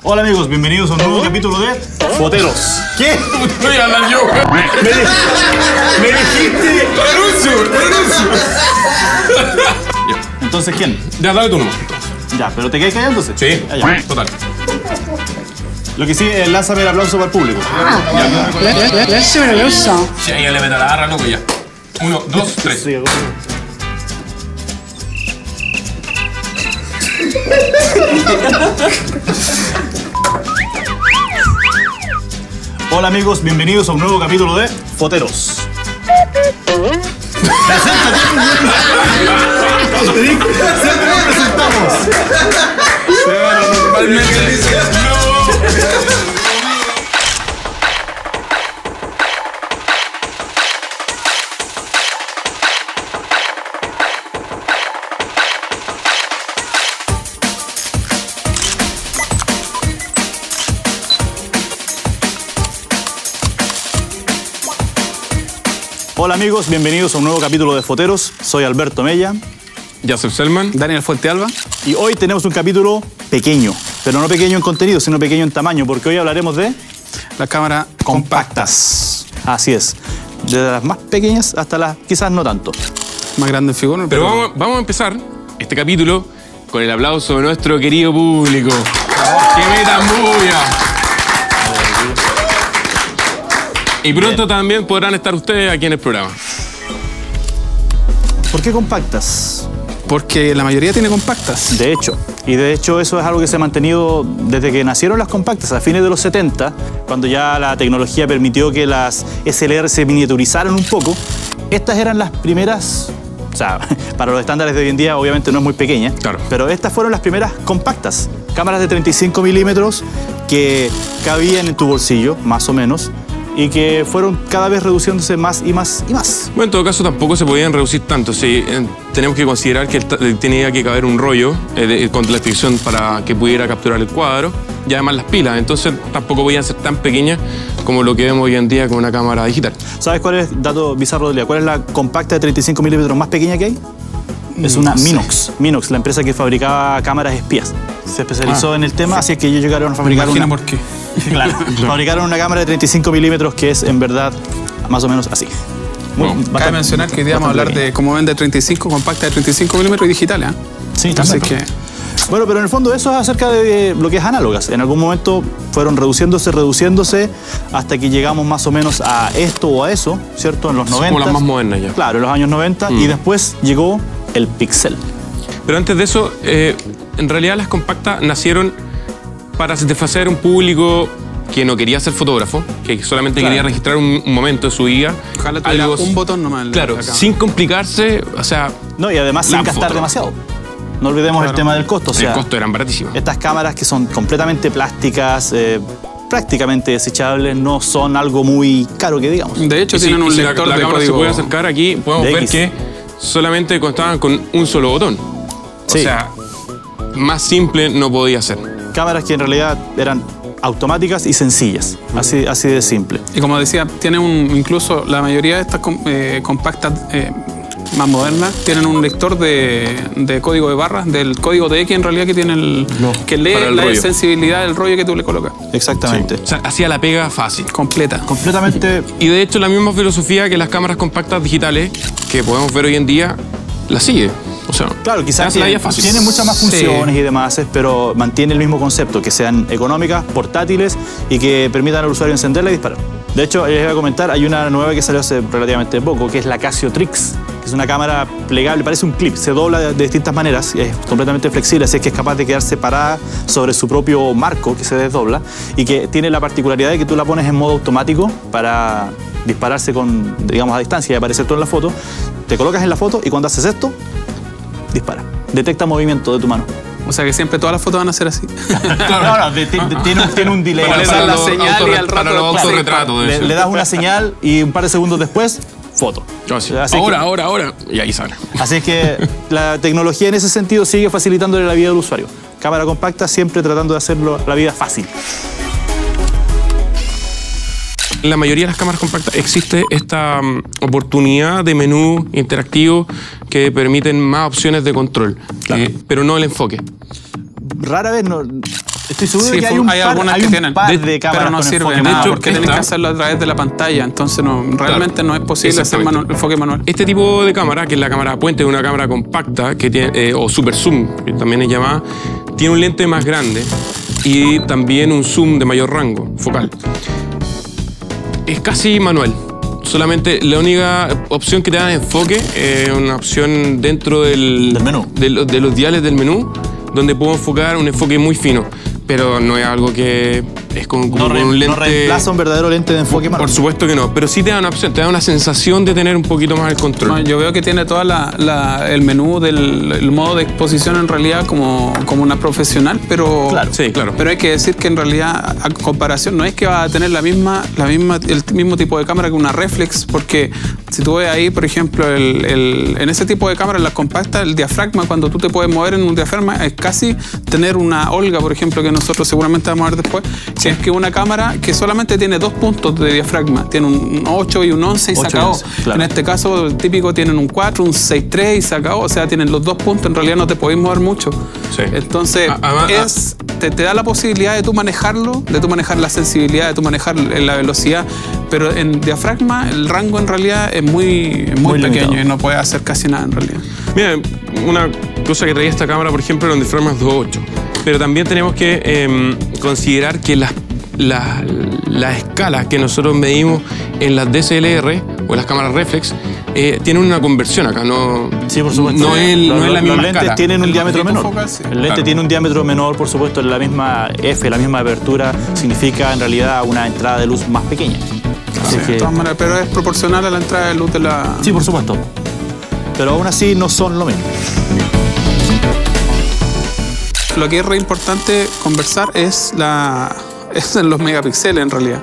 Hola amigos, bienvenidos a un nuevo capítulo de Foteros. ¿Qué? Voy a hablar yo. Me dijiste... ¡Renuncio! Entonces, ¿quién? Ya, dale tu número. Ya, pero ¿te quedas callado entonces? Sí, Ah, ya. total. Lo que sí, lánzame el aplauso para el público. Lánzame el aplauso. Sí, ahí le meto la garra, loco, ya. 1, 2, 3. Sí, Hola amigos, bienvenidos a un nuevo capítulo de Foteros. Siempre nos presentamos. Pero normalmente... Hola amigos, bienvenidos a un nuevo capítulo de Foteros. Soy Alberto Mella. Joseph Selman. Daniel Fuentealba. Y hoy tenemos un capítulo pequeño, pero no pequeño en contenido, sino pequeño en tamaño, porque hoy hablaremos de La cámara compactas. Así es, desde las más pequeñas hasta las quizás no tanto. más grande en figura. Pero vamos a empezar este capítulo con el aplauso de nuestro querido público. ¡Que metan bulla! Y pronto también podrán estar ustedes aquí en el programa. ¿Por qué compactas? Porque la mayoría tiene compactas. De hecho eso es algo que se ha mantenido desde que nacieron las compactas, a fines de los 70, cuando ya la tecnología permitió que las SLR se miniaturizaran un poco. Estas eran las primeras, o sea, para los estándares de hoy en día obviamente no es muy pequeña, Claro. pero estas fueron las primeras compactas, cámaras de 35 milímetros que cabían en tu bolsillo, más o menos, y que fueron cada vez reduciéndose más y más y más. Bueno, en todo caso tampoco se podían reducir tanto. Sí, tenemos que considerar que tenía que caber un rollo con la ficción para que pudiera capturar el cuadro y además las pilas. Entonces tampoco podían ser tan pequeñas como lo que vemos hoy en día con una cámara digital. ¿Sabes cuál es, dato bizarro del día, cuál es la compacta de 35 milímetros más pequeña que hay? Es una Minox. Minox, la empresa que fabricaba cámaras espías. Se especializó en el tema, así que ellos llegaron a fabricar Imagina una... por qué. Claro, fabricaron una cámara de 35 milímetros que es en verdad más o menos así. Cabe mencionar que hoy día vamos a hablar de cómo vende 35, compacta de 35 milímetros y digitales. ¿Eh? Sí, Así también. que Bueno, pero en el fondo eso es acerca de lo que es análogas. En algún momento fueron reduciéndose, hasta que llegamos más o menos a esto o a eso, ¿cierto? En los 90. Como las más modernas ya. Claro, en los años 90. Y después llegó el pixel. Pero antes de eso, en realidad las compactas nacieron para satisfacer un público que no quería ser fotógrafo, que solamente Claro. quería registrar un momento de su vida. ojalá tuviera algo- un botón nomás. Claro, acá. sin complicarse, o sea, No, y además sin La gastar foto. demasiado. No olvidemos el Claro. tema del costo. O sea, el costo eran baratísimos. estas cámaras que son completamente plásticas, prácticamente desechables, no son algo muy caro que digamos. De hecho, Y si- tienen y un si lector la de cámara código. se puede acercar aquí, podemos de ver X. que solamente contaban con un solo botón. Sí. O sea, más simple no podía ser. Cámaras que en realidad eran automáticas y sencillas, así de simple. Y como decía, tienen incluso la mayoría de estas compactas más modernas tienen un lector de código de barras, del código de X en realidad que tiene que lee para el la rollo. sensibilidad del rollo que tú le colocas. Exactamente. O sea, hacía la pega fácil. Completa. Completamente. Y de hecho la misma filosofía que las cámaras compactas digitales que podemos ver hoy en día, la sigue. O sea, Claro, quizás hace la vida fácil. tiene muchas más Sí. funciones y demás, pero mantiene el mismo concepto, que sean económicas, portátiles y que permitan al usuario encenderla y disparar. De hecho, les voy a comentar, hay una nueva que salió hace relativamente poco, que es la Casio Trix, que es una cámara plegable, parece un clip, se dobla de distintas maneras, es completamente flexible, así es que es capaz de quedarse parada sobre su propio marco, que se desdobla, y que tiene la particularidad de que tú la pones en modo automático para dispararse con, digamos, a distancia y aparecer tú en la foto, te colocas en la foto y cuando haces esto, dispara. Detecta movimiento de tu mano. O sea que siempre todas las fotos van a ser así. Tiene un delay. Para O sea, dar la señal y al rato para los después autorretratos. le das una señal y un par de segundos después, foto. Así Ahora. Y ahí sale. Así es que la tecnología en ese sentido sigue facilitándole la vida al usuario. Cámara compacta siempre tratando de hacerlo la vida fácil. En la mayoría de las cámaras compactas existe esta oportunidad de menú interactivo que permiten más opciones de control, Claro. pero no el enfoque. Rara vez, no, Estoy seguro Sí, que hay algunas que tienen, par de cámaras pero no con sirve enfoque de nada, manual. porque tienes que hacerlo a través de la pantalla, entonces realmente no es posible hacer enfoque manual. Este tipo de cámara, que es la cámara puente, una cámara compacta que tiene, o super zoom, que también es llamada, tiene un lente más grande y también un zoom de mayor rango focal. Es casi manual. Solamente la única opción que te da de enfoque es una opción dentro del menú. De los diales del menú, donde puedo enfocar un enfoque muy fino. Pero no es algo que es como con un lente. No reemplaza un verdadero lente de enfoque manual. Por supuesto que no, pero sí te da una opción, te da una sensación de tener un poquito más el control. No, yo veo que tiene todo el menú el modo de exposición en realidad como una profesional, pero Claro. Sí, claro. Pero hay que decir que en realidad, a comparación, no es que va a tener el mismo tipo de cámara que una reflex, porque si tú ves ahí, por ejemplo, en ese tipo de cámaras, las compactas, el diafragma, cuando tú te puedes mover en un diafragma, es casi tener una Olga, por ejemplo, que nosotros seguramente vamos a ver después, que es que una cámara que solamente tiene 2 puntos de diafragma, tiene un 8 y un 11 y se 8 y acabó. 11, claro. En este caso, el típico tienen un 4, un 6.3 y se acabó, o sea, tienen los 2 puntos, en realidad no te podéis mover mucho. Sí. Entonces, te da la posibilidad de tú manejarlo, de tú manejar la sensibilidad, de tú manejar la velocidad, pero en diafragma el rango en realidad es muy pequeño limitado. y no puedes hacer casi nada en realidad. Mira, una cosa que traía esta cámara, por ejemplo, eran diafragmas 2.8. Pero también tenemos que considerar que las escalas que nosotros medimos en las DSLR o en las cámaras reflex tienen una conversión acá. No, Sí, por supuesto. No es la misma Los lentes escala. tienen un diámetro menor. focal, sí. El lente Claro. tiene un diámetro menor, por supuesto, la misma F, la misma apertura, significa en realidad una entrada de luz más pequeña. Así Sí, que, de todas maneras, pero es proporcional a la entrada de luz de la... sí, por supuesto. Pero aún así no son lo mismo. Lo que es re importante conversar es en los megapíxeles en realidad.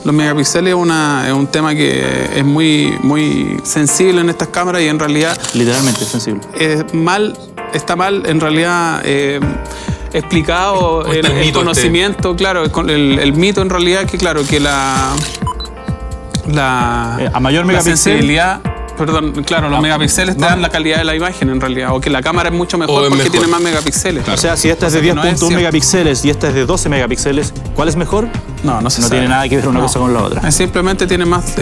Los megapíxeles es un tema que es muy sensible en estas cámaras y en realidad Literalmente es sensible. está mal en realidad explicado O está el el mito conocimiento, claro, el mito en realidad que claro, que a mayor la megapíxel, sensibilidad, perdón, claro, los megapíxeles te dan la calidad de la imagen en realidad, o que la cámara es mucho mejor es porque mejor. tiene más megapíxeles. o sea, si esta es de que no es 10.1 cierto. megapíxeles y esta es de 12 megapíxeles, ¿cuál es mejor? No se No sabe. tiene nada que ver una cosa con la otra. Simplemente tiene más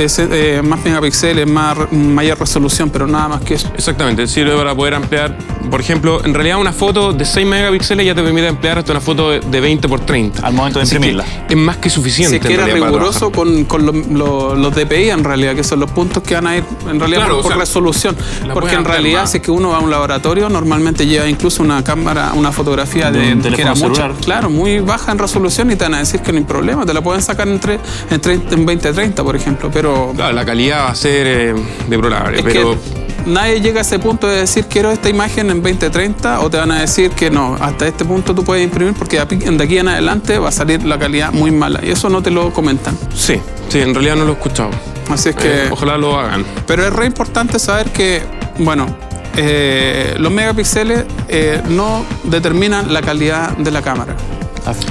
megapíxeles, mayor resolución, pero nada más que eso. Exactamente, sirve para poder ampliar. Por ejemplo, en realidad una foto de 6 megapíxeles ya te permite ampliar hasta una foto de 20 por 30. Al momento de Así que imprimirla. es más que suficiente. Si es que en era realidad, para riguroso con los DPI en realidad, que son los puntos que van a ir en realidad Claro, por o sea, resolución. la Porque puedes en ampliar realidad, más. si es que uno va a un laboratorio, normalmente lleva incluso una cámara, una fotografía De un que era teléfono mucha, celular. claro, muy baja en resolución y te van a decir que no hay problema, te la pueden sacar en 20-30, por ejemplo, pero Claro, la calidad va a ser deplorable, es pero que nadie llega a ese punto de decir quiero esta imagen en 20-30 o te van a decir que no, hasta este punto tú puedes imprimir porque de aquí en adelante va a salir la calidad muy mala y eso no te lo comentan. sí, en realidad no lo he escuchado. Así es que... Ojalá lo hagan. Pero es re importante saber que, bueno, los megapíxeles no determinan la calidad de la cámara.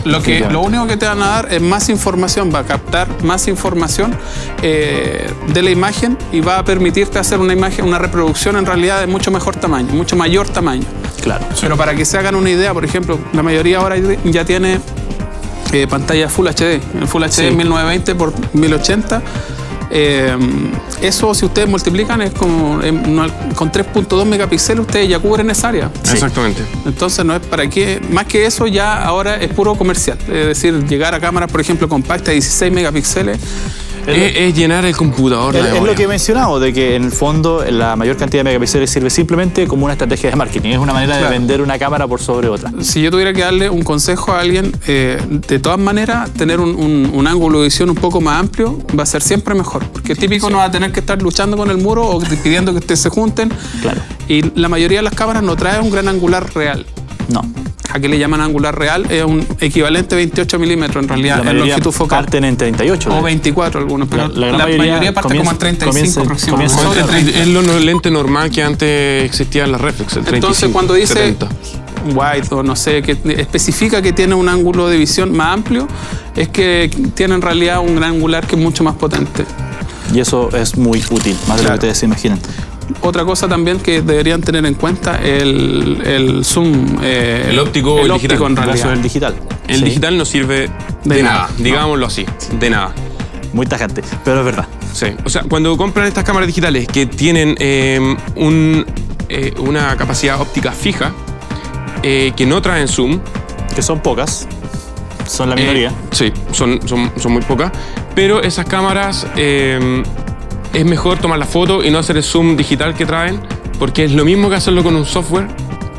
Lo único que te van a dar es más información, va a captar más información de la imagen y va a permitirte hacer una imagen, una reproducción en realidad de mucho mejor tamaño, mucho mayor tamaño. Claro. Pero para que se hagan una idea, por ejemplo, la mayoría ahora ya tiene pantalla Full HD, el Full HD Sí. 1920 por 1080. Eso, si ustedes multiplican, es como con 3.2 megapíxeles, ustedes ya cubren esa área. Exactamente. Entonces, no es para qué. Más que eso, ya ahora es puro comercial. Es decir, llegar a cámaras, por ejemplo, compactas de 16 megapíxeles. Es llenar el computador. Es lo que he mencionado, de que en el fondo la mayor cantidad de megapíxeles sirve simplemente como una estrategia de marketing. Es una manera de vender una cámara por sobre otra. Si yo tuviera que darle un consejo a alguien, de todas maneras, tener un ángulo de visión un poco más amplio va a ser siempre mejor. Porque el típico no va a tener que estar luchando con el muro o pidiendo que ustedes se junten. Claro. Y la mayoría de las cámaras no trae un gran angular real. No. ¿A qué le llaman angular real? Es un equivalente 28 milímetros en realidad, La en mayoría longitud focal. parten en 38. O 24 algunos, pero La la, gran mayoría parte como en 35 aproximadamente. comienza en Es lo lente normal que antes existía en las reflex, el 35, Entonces, cuando dice 70. wide o no sé, que especifica que tiene un ángulo de visión más amplio, es que tiene en realidad un gran angular que es mucho más potente. Y eso es muy útil, más de lo que ustedes se imaginan. Otra cosa también que deberían tener en cuenta el zoom. El óptico el digital. óptico en realidad. Versus el digital. El digital no sirve de nada, digámoslo así, de nada. Muy tajante, pero es verdad. Sí. O sea, cuando compran estas cámaras digitales que tienen una capacidad óptica fija, que no traen zoom. Que son pocas, son la minoría. Sí, son muy pocas. Pero esas cámaras es mejor tomar la foto y no hacer el zoom digital que traen, porque es lo mismo que hacerlo con un software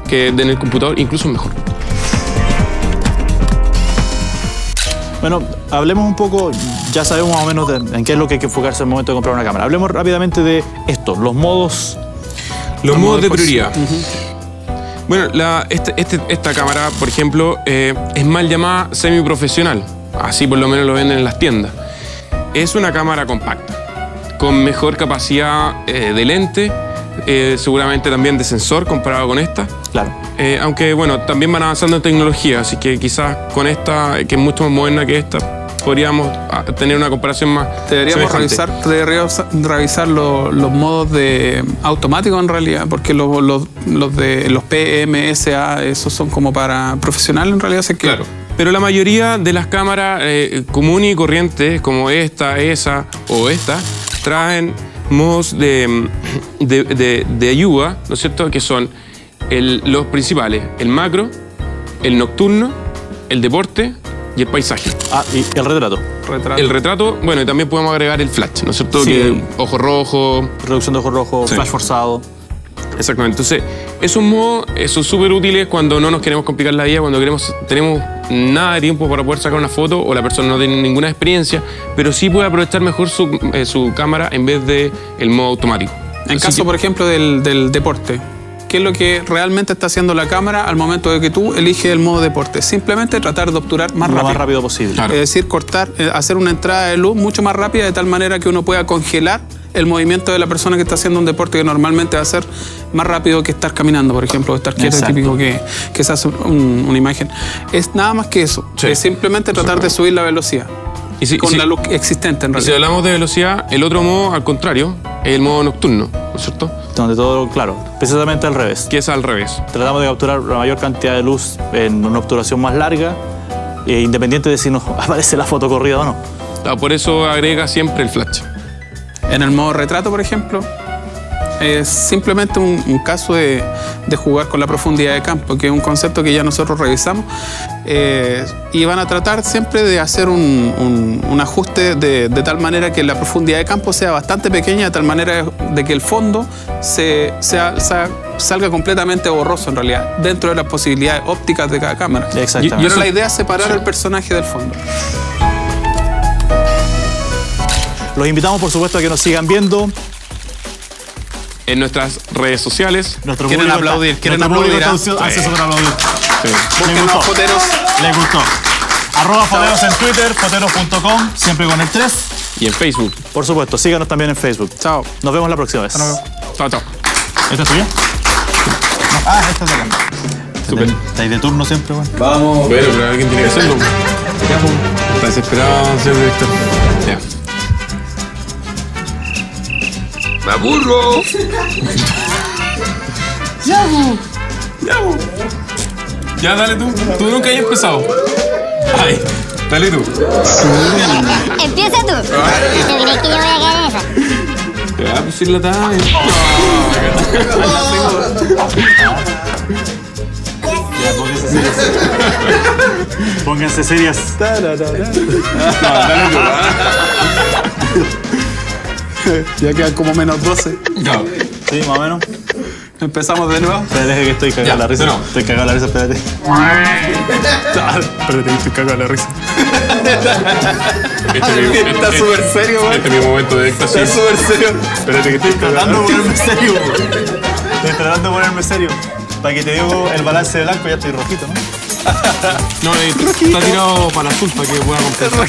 que en el computador, incluso mejor. Bueno, hablemos un poco, ya sabemos más o menos en qué es lo que hay que enfocarse al momento de comprar una cámara. Hablemos rápidamente de esto, los modos. Los modos de prioridad. Bueno, esta cámara, por ejemplo, es mal llamada semiprofesional. Así por lo menos lo venden en las tiendas. Es una cámara compacta, con mejor capacidad de lente, seguramente también de sensor comparado con esta. Claro. Aunque, bueno, también van avanzando en tecnología, así que quizás con esta, que es mucho más moderna que esta, podríamos tener una comparación más Deberíamos semejante. revisar los modos de automáticos en realidad, porque los PMSA, esos son como para profesionales en realidad. Claro. Pero la mayoría de las cámaras comunes y corrientes, como esta, esa o esta, traen modos de ayuda, ¿no es cierto?, que son los principales: el macro, el nocturno, el deporte y el paisaje. Ah, y el retrato. El retrato, bueno, y también podemos agregar el flash, ¿no es cierto? Sí. Que ojo rojo. Reducción de ojo rojo, Sí. flash forzado. Exactamente. Entonces, esos modos son súper útiles cuando no nos queremos complicar la vida, cuando tenemos nada de tiempo para poder sacar una foto o la persona no tiene ninguna experiencia, pero sí puede aprovechar mejor su cámara en vez de el modo automático. En caso, por ejemplo, del deporte, ¿qué es lo que realmente está haciendo la cámara al momento de que tú eliges el modo deporte? Simplemente tratar de obturar más Lo rápido. más rápido posible. Claro. Es decir, hacer una entrada de luz mucho más rápida, de tal manera que uno pueda congelar el movimiento de la persona que está haciendo un deporte que normalmente va a ser más rápido que estar caminando, por ejemplo, o estar quieto, Exacto. típico que se hace una imagen. Es nada más que eso. Sí. Es simplemente tratar de subir la velocidad con la luz existente en Y si realidad. hablamos de velocidad, el otro modo, al contrario, es el modo nocturno, ¿no es cierto? Donde todo, claro, precisamente al revés. Que es al revés. Tratamos de capturar la mayor cantidad de luz en una obturación más larga, independiente de si nos aparece la foto corrida o no. Por eso agrega siempre el flash. En el modo retrato, por ejemplo, es simplemente un caso de jugar con la profundidad de campo, que es un concepto que ya nosotros revisamos, y van a tratar siempre de hacer un ajuste de tal manera que la profundidad de campo sea bastante pequeña, de tal manera de que el fondo salga completamente borroso en realidad, dentro de las posibilidades ópticas de cada cámara. Exactamente. Pero la idea es separar el personaje del fondo. Los invitamos, por supuesto, a que nos sigan viendo. En nuestras redes sociales. Nuestro ¿Quieren público aplaudir? está- ¿Quieren nuestro público aplaudir? está ansioso por aplaudir. Sí. Búsquenos, gustó. foteros. Les gustó. @foteros en Twitter, foteros.com, siempre con el 3. Y en Facebook. Por supuesto, síganos también en Facebook. Chao. Nos vemos la próxima vez. Chao, chao. ¿Esta es tuya? No. Ah, esta es de acá. Súper. ¿Estáis de turno siempre, güey? Bueno, pero alguien tiene que hacerlo. Está desesperado, señor director. Ya. ¡Me aburro! Ya, dale tú. Tú nunca hayas empezado. Ay, dale tú. Empieza tú. ¿Tú crees que yo voy a caer en esa? Ya, pues sí la time. Ya, pónganse serias. Pónganse serias. Ya quedan como menos 12. No. Sí, más o menos. Empezamos de nuevo. Espérate que estoy cagado Ya, la risa. no. Estoy cagado la risa, espérate. Espérate que estoy cagado la risa. Está súper serio, güey. Este es mi momento de éxtasis. Está súper serio. Espérate que estoy tratando de ponerme serio. Estoy tratando de ponerme serio. Para que te digo el balance de blanco, ya estoy rojito, ¿no? No, está tirado para el azul para que pueda compensar.